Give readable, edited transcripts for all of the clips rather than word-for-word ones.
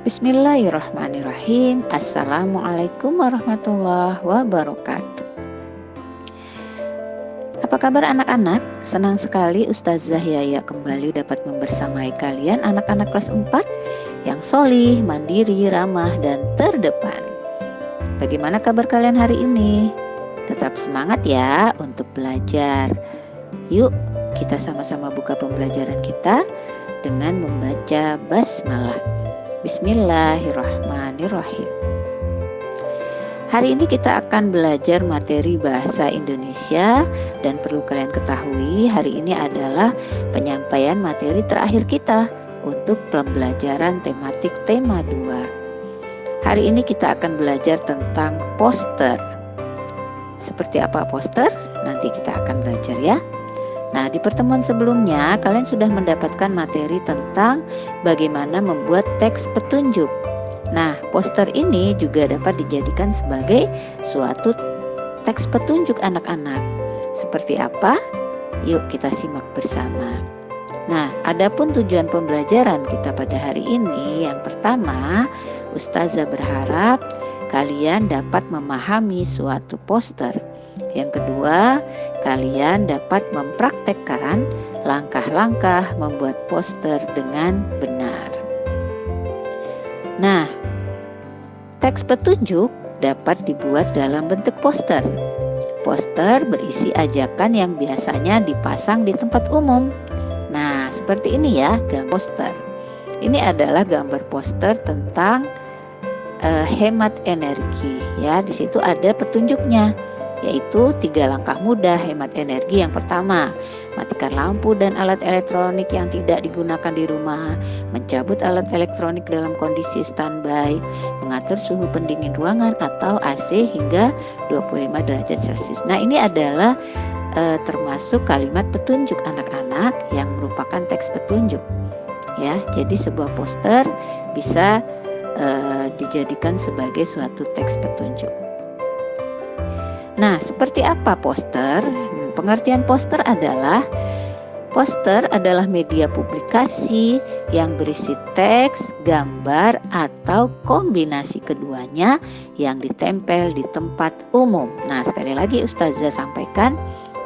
Bismillahirrahmanirrahim. Assalamualaikum warahmatullahi wabarakatuh. Apa kabar anak-anak? Senang sekali Ustazah Yaya kembali dapat membersamai kalian anak-anak kelas 4 yang solih, mandiri, ramah, dan terdepan. Bagaimana kabar kalian hari ini? Tetap semangat ya untuk belajar. Yuk kita sama-sama buka pembelajaran kita dengan membaca basmalah. Bismillahirrahmanirrahim. Hari ini kita akan belajar materi bahasa Indonesia dan perlu kalian ketahui hari ini adalah penyampaian materi terakhir kita untuk pembelajaran tematik tema 2. Hari ini kita akan belajar tentang poster. Seperti apa poster? Nanti kita akan belajar ya. Nah, di pertemuan sebelumnya kalian sudah mendapatkan materi tentang bagaimana membuat teks petunjuk. Nah, poster ini juga dapat dijadikan sebagai suatu teks petunjuk anak-anak. Seperti apa? Yuk kita simak bersama. Nah, adapun tujuan pembelajaran kita pada hari ini, yang pertama, Ustazah berharap kalian dapat memahami suatu poster. Yang kedua, kalian dapat mempraktekkan langkah-langkah membuat poster dengan benar. Nah, teks petunjuk dapat dibuat dalam bentuk poster. Poster berisi ajakan yang biasanya dipasang di tempat umum. Nah, seperti ini ya, gambar poster. Ini adalah gambar poster tentang hemat energi. Ya, di situ ada petunjuknya, yaitu 3 langkah mudah hemat energi. Yang pertama, matikan lampu dan alat elektronik yang tidak digunakan di rumah, mencabut alat elektronik dalam kondisi standby, mengatur suhu pendingin ruangan atau AC hingga 25 derajat Celcius. Nah, ini adalah termasuk kalimat petunjuk anak-anak yang merupakan teks petunjuk. Ya, jadi sebuah poster bisa dijadikan sebagai suatu teks petunjuk. Nah, seperti apa poster? Pengertian poster adalah media publikasi yang berisi teks, gambar, atau kombinasi keduanya yang ditempel di tempat umum. Nah, sekali lagi Ustazah sampaikan,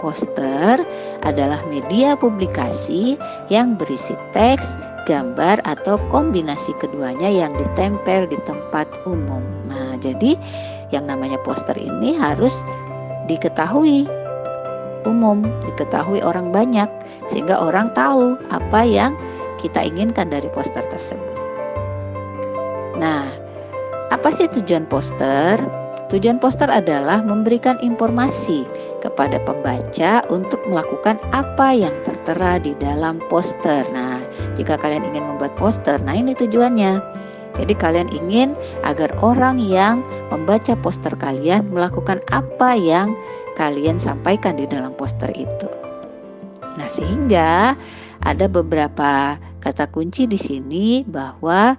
poster adalah media publikasi yang berisi teks, gambar, atau kombinasi keduanya yang ditempel di tempat umum. Nah, jadi yang namanya poster ini harus diketahui umum, diketahui orang banyak, sehingga orang tahu apa yang kita inginkan dari poster tersebut. Nah, apa sih tujuan poster? Tujuan poster adalah memberikan informasi kepada pembaca untuk melakukan apa yang tertera di dalam poster. Nah, jika kalian ingin membuat poster, nah ini tujuannya. Jadi kalian ingin agar orang yang membaca poster kalian melakukan apa yang kalian sampaikan di dalam poster itu. Nah, sehingga ada beberapa kata kunci di sini bahwa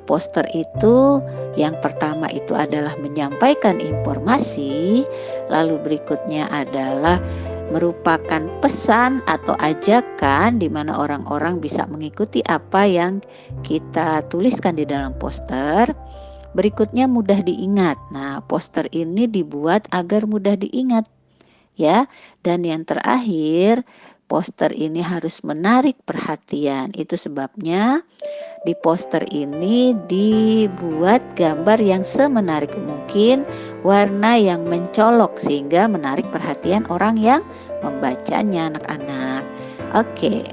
poster itu yang pertama itu adalah menyampaikan informasi, lalu berikutnya adalah merupakan pesan atau ajakan di mana orang-orang bisa mengikuti apa yang kita tuliskan di dalam poster. Berikutnya mudah diingat. Nah, poster ini dibuat agar mudah diingat ya. Dan yang terakhir, poster ini harus menarik perhatian. Itu sebabnya di poster ini dibuat gambar yang semenarik mungkin, warna yang mencolok sehingga menarik perhatian orang yang membacanya, anak-anak. Oke.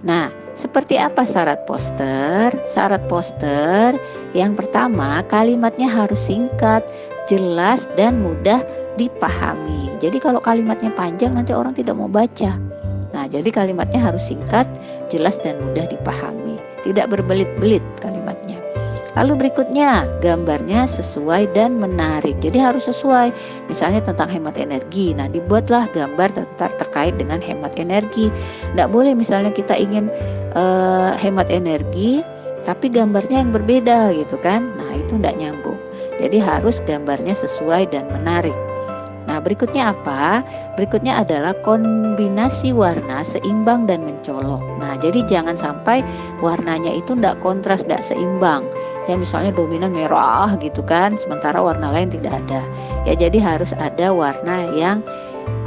Nah, seperti apa syarat poster? Syarat poster yang pertama, kalimatnya harus singkat, jelas, dan mudah dipahami. Jadi kalau kalimatnya panjang nanti orang tidak mau baca. Nah, jadi kalimatnya harus singkat, jelas, dan mudah dipahami. Tidak berbelit-belit kalimatnya. Lalu berikutnya, gambarnya sesuai dan menarik. Jadi harus sesuai. Misalnya tentang hemat energi. Nah, dibuatlah gambar terkait dengan hemat energi. Tidak boleh misalnya kita ingin hemat energi, tapi gambarnya yang berbeda gitu kan. Nah, itu tidak nyambung. Jadi harus gambarnya sesuai dan menarik. Nah, berikutnya apa? Berikutnya adalah kombinasi warna seimbang dan mencolok. Nah, jadi jangan sampai warnanya itu tidak kontras, tidak seimbang. Ya misalnya dominan merah gitu kan, sementara warna lain tidak ada. Ya jadi harus ada warna yang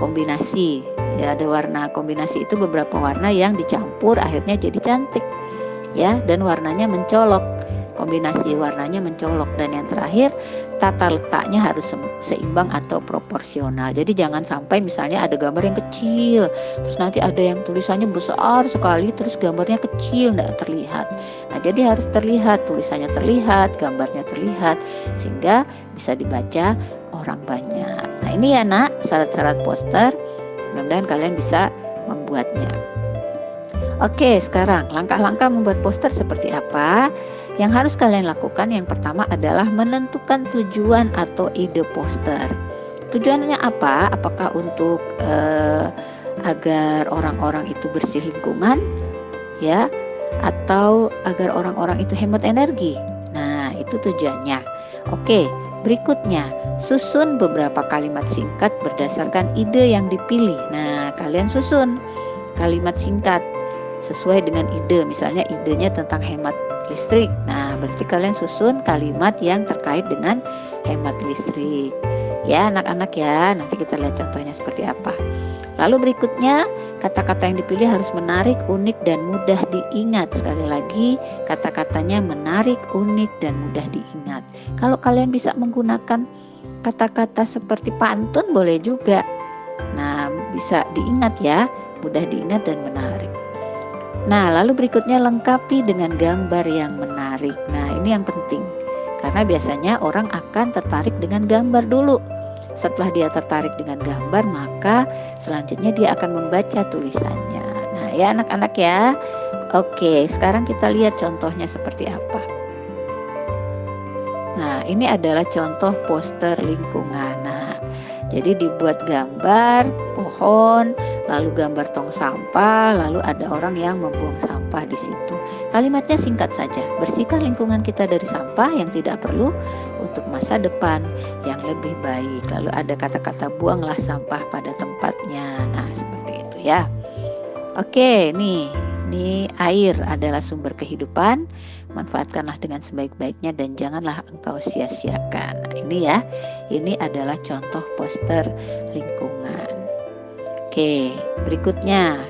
kombinasi. Ya ada warna kombinasi itu beberapa warna yang dicampur akhirnya jadi cantik. Ya, dan warnanya mencolok. Kombinasi warnanya mencolok. Dan yang terakhir, tata letaknya harus seimbang atau proporsional. Jadi jangan sampai misalnya ada gambar yang kecil, terus nanti ada yang tulisannya besar sekali, terus gambarnya kecil, tidak terlihat. Nah, jadi harus terlihat, tulisannya terlihat, gambarnya terlihat, sehingga bisa dibaca orang banyak. Nah, ini ya nak, syarat-syarat poster. Mudah-mudahan kalian bisa membuatnya. Oke, sekarang langkah-langkah membuat poster seperti apa? Yang harus kalian lakukan yang pertama adalah menentukan tujuan atau ide poster. Tujuannya apa? Apakah untuk agar orang-orang itu bersih lingkungan, ya, atau agar orang-orang itu hemat energi? Nah, itu tujuannya. Oke, berikutnya susun beberapa kalimat singkat berdasarkan ide yang dipilih. Nah, kalian susun kalimat singkat sesuai dengan ide. Misalnya idenya tentang hemat listrik. Nah, berarti kalian susun kalimat yang terkait dengan hemat listrik. Ya, anak-anak ya. Nanti kita lihat contohnya seperti apa. Lalu berikutnya, kata-kata yang dipilih harus menarik, unik, dan mudah diingat. Sekali lagi, kata-katanya menarik, unik, dan mudah diingat. Kalau kalian bisa menggunakan kata-kata seperti pantun boleh juga. Nah, bisa diingat ya, mudah diingat dan menarik. Nah, lalu berikutnya lengkapi dengan gambar yang menarik. Nah, ini yang penting. Karena biasanya orang akan tertarik dengan gambar dulu. Setelah dia tertarik dengan gambar, maka selanjutnya dia akan membaca tulisannya. Nah, ya anak-anak ya. Oke, sekarang kita lihat contohnya seperti apa. Nah, ini adalah contoh poster lingkungan. Nah, jadi dibuat gambar pohon, lalu gambar tong sampah, lalu ada orang yang membuang sampah di situ. Kalimatnya singkat saja, bersihkan lingkungan kita dari sampah yang tidak perlu untuk masa depan yang lebih baik. Lalu ada kata-kata buanglah sampah pada tempatnya. Nah, seperti itu ya. Oke, nih air adalah sumber kehidupan. Manfaatkanlah dengan sebaik-baiknya dan janganlah engkau sia-siakan. Nah, ini adalah contoh poster lingkungan. Oke, berikutnya.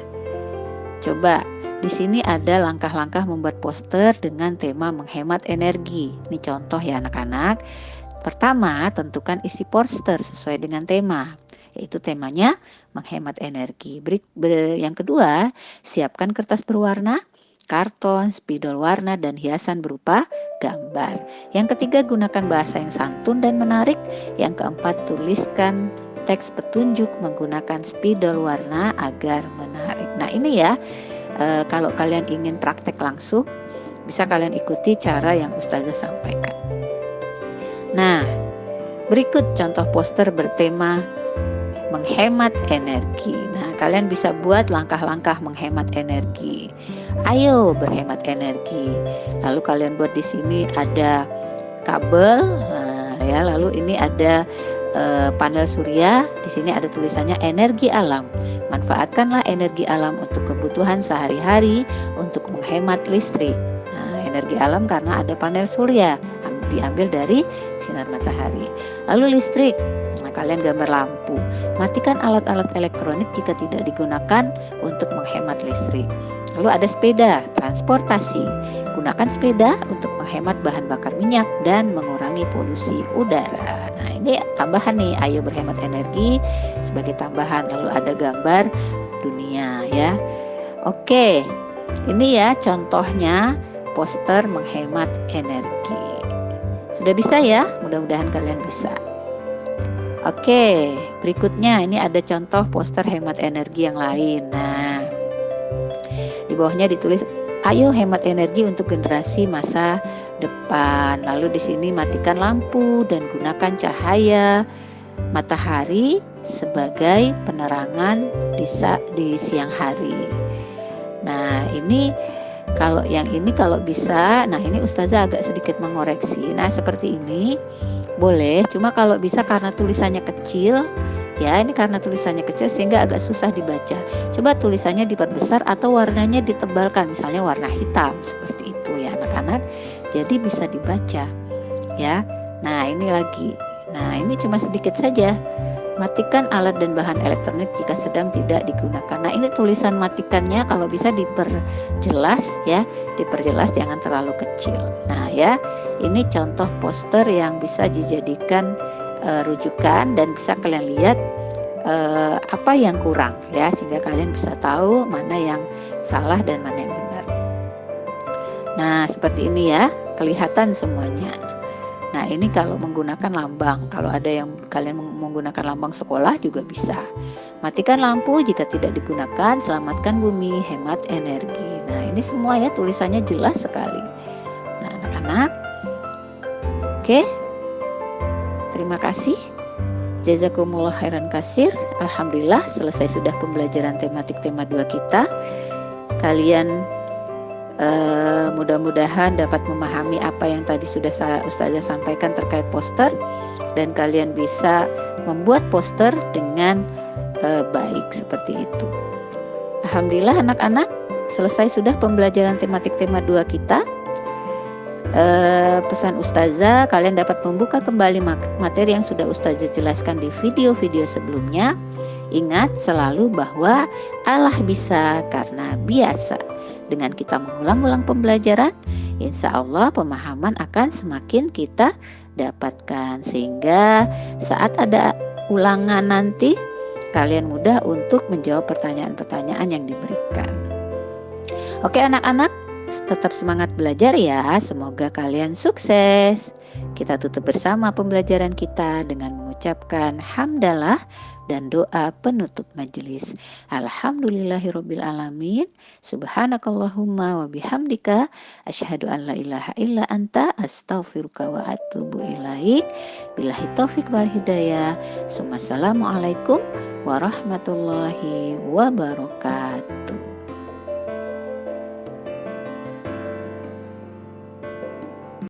Coba di sini ada langkah-langkah membuat poster dengan tema menghemat energi. Ini contoh ya anak-anak. Pertama, tentukan isi poster sesuai dengan tema. Yaitu temanya menghemat energi. Yang kedua, siapkan kertas berwarna, karton, spidol warna, dan hiasan berupa gambar. Yang ketiga, gunakan bahasa yang santun dan menarik. Yang keempat, tuliskan teks petunjuk menggunakan spidol warna agar menarik. Nah, ini ya, kalau kalian ingin praktek langsung, bisa kalian ikuti cara yang Ustazah sampaikan. Nah, berikut contoh poster bertema menghemat energi. Nah, kalian bisa buat langkah-langkah menghemat energi. Ayo berhemat energi. Lalu kalian buat di sini ada kabel. Nah, ya, lalu ini ada panel surya. Di sini ada tulisannya energi alam. Manfaatkanlah energi alam untuk kebutuhan sehari-hari untuk menghemat listrik. Nah, energi alam karena ada panel surya, diambil dari sinar matahari. Lalu listrik. Nah, kalian gambar lampu. Matikan alat-alat elektronik jika tidak digunakan untuk menghemat listrik. Lalu ada sepeda, transportasi. Gunakan sepeda untuk menghemat bahan bakar minyak dan mengurangi polusi udara. Nah, ini tambahan nih, ayo berhemat energi sebagai tambahan. Lalu ada gambar dunia ya. Oke, ini ya contohnya poster menghemat energi. Sudah bisa ya? Mudah-mudahan kalian bisa. Oke, berikutnya ini ada contoh poster hemat energi yang lain. Nah, di bawahnya ditulis, ayo hemat energi untuk generasi masa depan. Lalu di sini matikan lampu dan gunakan cahaya matahari sebagai penerangan di siang hari. Nah, kalau bisa, nah ini Ustazah agak sedikit mengoreksi. Nah, seperti ini boleh, cuma kalau bisa karena tulisannya kecil, ya ini karena tulisannya kecil sehingga agak susah dibaca. Coba tulisannya diperbesar atau warnanya ditebalkan, misalnya warna hitam, seperti itu ya anak-anak. jadi bisa dibaca ya. Nah ini lagi, nah ini cuma sedikit saja. Matikan alat dan bahan elektronik jika sedang tidak digunakan. Nah ini tulisan matikannya kalau bisa diperjelas ya, diperjelas, jangan terlalu kecil. Nah ya, ini contoh poster yang bisa dijadikan rujukan dan bisa kalian lihat apa yang kurang ya, sehingga kalian bisa tahu mana yang salah dan mana yang benar. Nah seperti ini ya, kelihatan semuanya. Nah ini kalau menggunakan lambang, kalau ada yang kalian menggunakan lambang sekolah juga bisa. Matikan lampu jika tidak digunakan, selamatkan bumi, hemat energi. Nah ini semua ya, tulisannya jelas sekali. Nah anak-anak, oke, terima kasih. Jazakumullah khairan kasir. Alhamdulillah selesai sudah pembelajaran tematik tema 2 kita. Kalian mudah-mudahan dapat memahami apa yang tadi sudah Ustazah sampaikan terkait poster, dan kalian bisa membuat poster dengan baik seperti itu. Alhamdulillah anak-anak, selesai sudah pembelajaran tematik tema 2 kita. Pesan Ustazah, kalian dapat membuka kembali materi yang sudah Ustazah jelaskan di video-video sebelumnya. Ingat selalu bahwa Allah bisa karena biasa. Dengan kita mengulang-ulang pembelajaran, insya Allah pemahaman akan semakin kita dapatkan, sehingga saat ada ulangan nanti kalian mudah untuk menjawab pertanyaan-pertanyaan yang diberikan. Oke anak-anak, tetap semangat belajar ya. Semoga kalian sukses. Kita tutup bersama pembelajaran kita dengan mengucapkan hamdalah dan doa penutup majelis. Alhamdulillahirabbil alamin. Subhanakallahumma wa bihamdika asyhadu an la ilaha illa anta astaghfiruka wa atubu ilaik. Billahi taufik wal hidayah. Assalamualaikum warahmatullahi wabarakatuh.